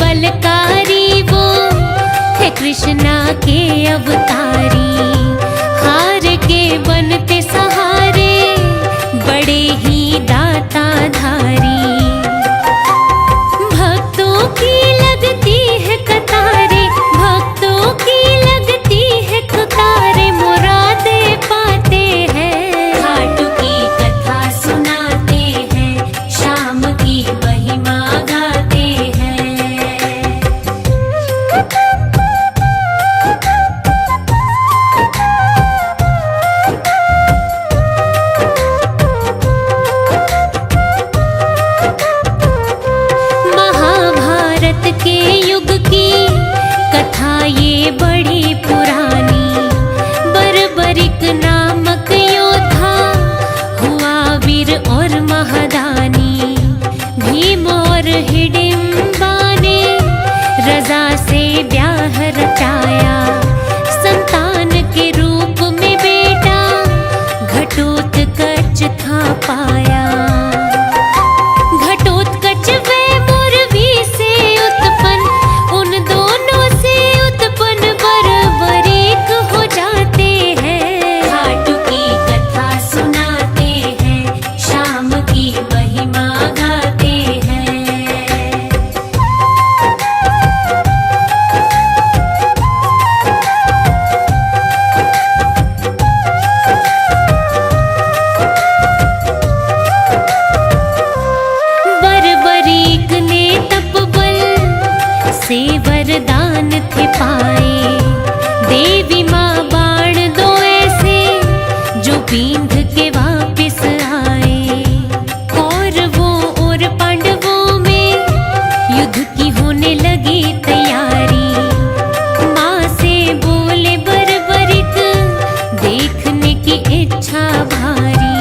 बलकारी वो थे कृष्णा के अवतारी। हार के बनते सहारे बड़े ही दाता धारी। भक्तों की लगती है कतारे, भक्तों की लगती है कतारे, मुरादे पाते हैं। खाटू की कथा सुनाते हैं, शाम की महिमा गाते हैं। महाभारत के युग की कथा ये बड़ी पुरानी। बर्बरिक नामक योद्धा हुआ वीर और महादानी। भीम और हिडिंबा ने रजा से ब्याह रचाया। संतान के रूप में बेटा घटोत्कच था पाया। घटोत्कच वे मुरवी से उत्पन्न, उन दोनों से उत्पन्न बर्बरीक हो जाते हैं। खाटू की कथा सुनाते हैं, शाम की महिमा गाते हैं। बर्बरीक ने तपबल से वरदान थे पाए। देवी माँ बाण दो ऐसे जो बींध के वापिस आए। कौरवों और पांडवों में युद्ध की होने लगी तैयारी। माँ से बोले बर्बरिक, देखने की इच्छा भारी।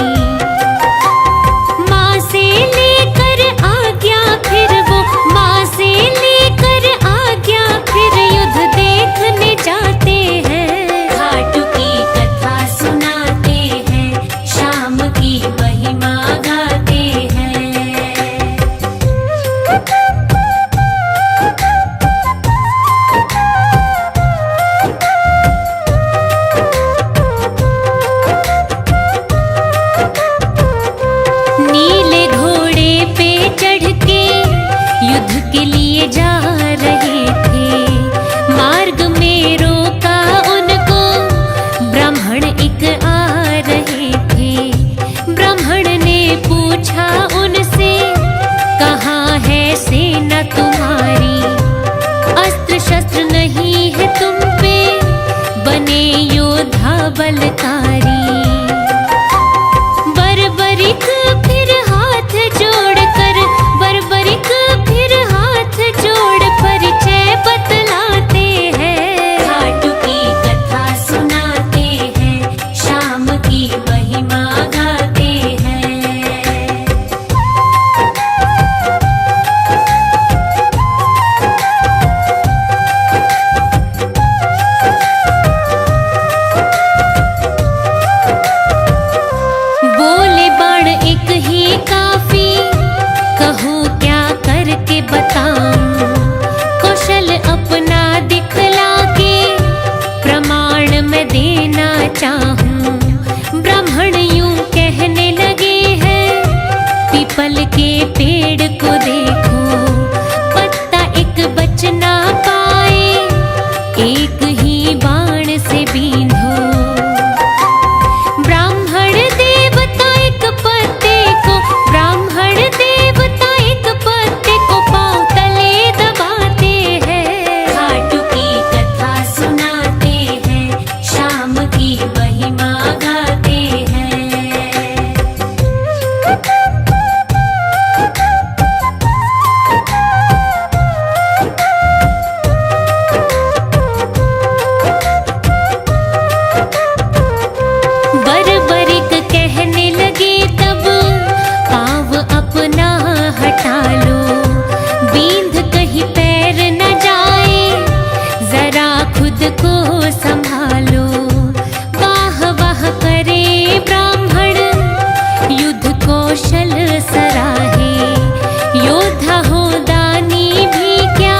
माँ से लेकर आज्ञा फिर वो, माँ से लेकर आज्ञा फिर युद्ध देखने जाते हैं। खाटू की कथा सुनाते हैं, शाम की महिमा गाते हैं। नीले घोड़े पे चढ़ के युद्ध के लिए जा रहे थे। मार्ग में रोका उनको ब्राह्मण एक आ रहे थे। ब्राह्मण ने पूछा उनसे, कहाँ है सेना तुम्हारी? अस्त्र शस्त्र नहीं है तुम पे, बने योद्धा बलकारी। बर्बरिक फिर हाथ जोड़कर, बर्बरिक फिर हाथ जोड़ परिचय बतलाते हैं। खाटू की कथा सुनाते हैं, शाम की महिमा गाते हैं। बोले बाण एक ही काफी, कहूँ क्या करके बताऊं? कौशल अपना दिखला के प्रमाण मैं देना चाहूं। ब्राह्मण यूं कहने लगे हैं, पीपल के पेड़ को देखो, पत्ता एक बच ना पाए, एक ही बाण से बींधो। ब्राह्मण देवता एक पत्ते को, ब्राह्मण देवता एक पत्ते को पांव तले दबाते हैं। खाटू की कथा सुनाते हैं, शाम की महिमा गाते हैं। बर्बरिक कहने लगे तब, पाँव अपना हटा लो, बींध कहीं पैर न जाए, जरा खुद को संभालो। वाह वाह करे ब्राह्मण, युद्ध कौशल सराहे। योद्धा हो दानी भी क्या,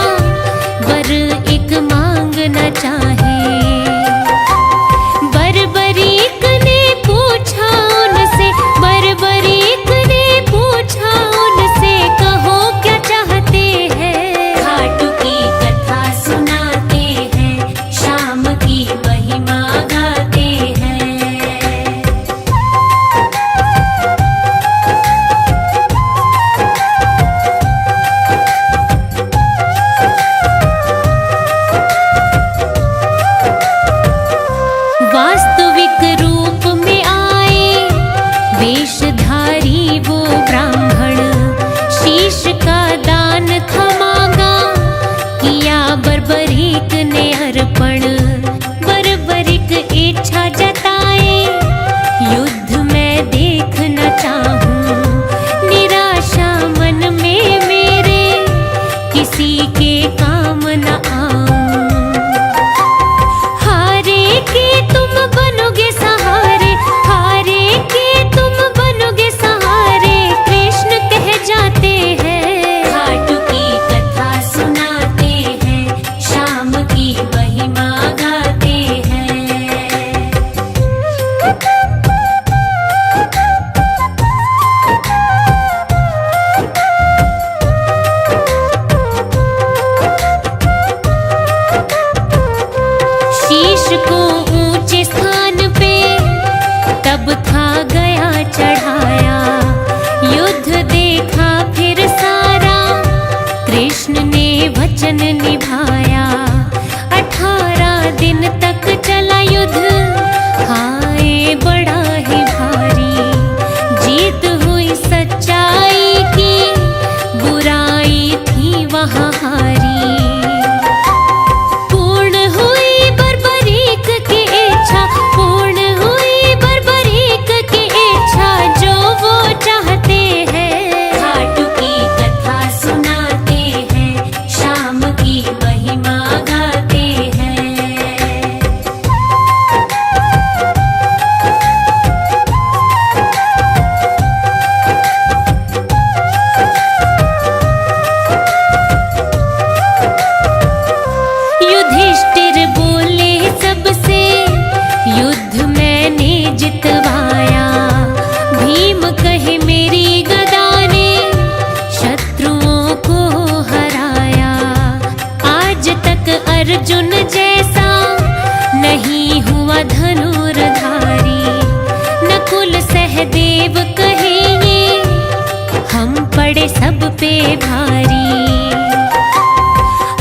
पड़े सब पे भारी।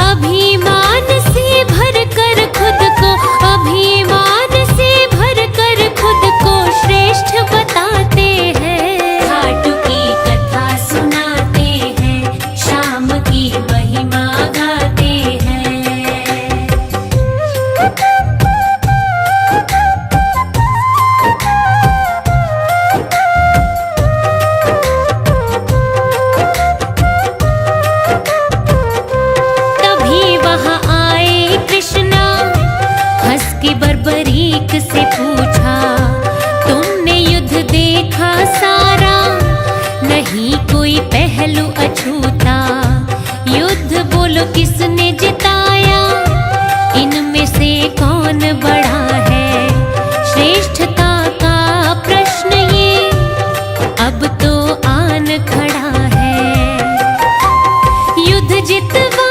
अभिमान से भर कर खुद को, अभिमान से भर कर खुद को श्रेष्ठ बताते हैं। खाटू की कथा सुनाते हैं, शाम की महिमा गाते हैं। तभी वहां आए कृष्णा, हंस के बर्बरीक से पूछा, तुमने युद्ध देखा सारा, नहीं कोई पहलू अछूता। युद्ध बोलो किसने जिताया, इनमें से कौन बड़ा है। श्रेष्ठता का प्रश्न ये अब तो आन खड़ा है। युद्ध जितवा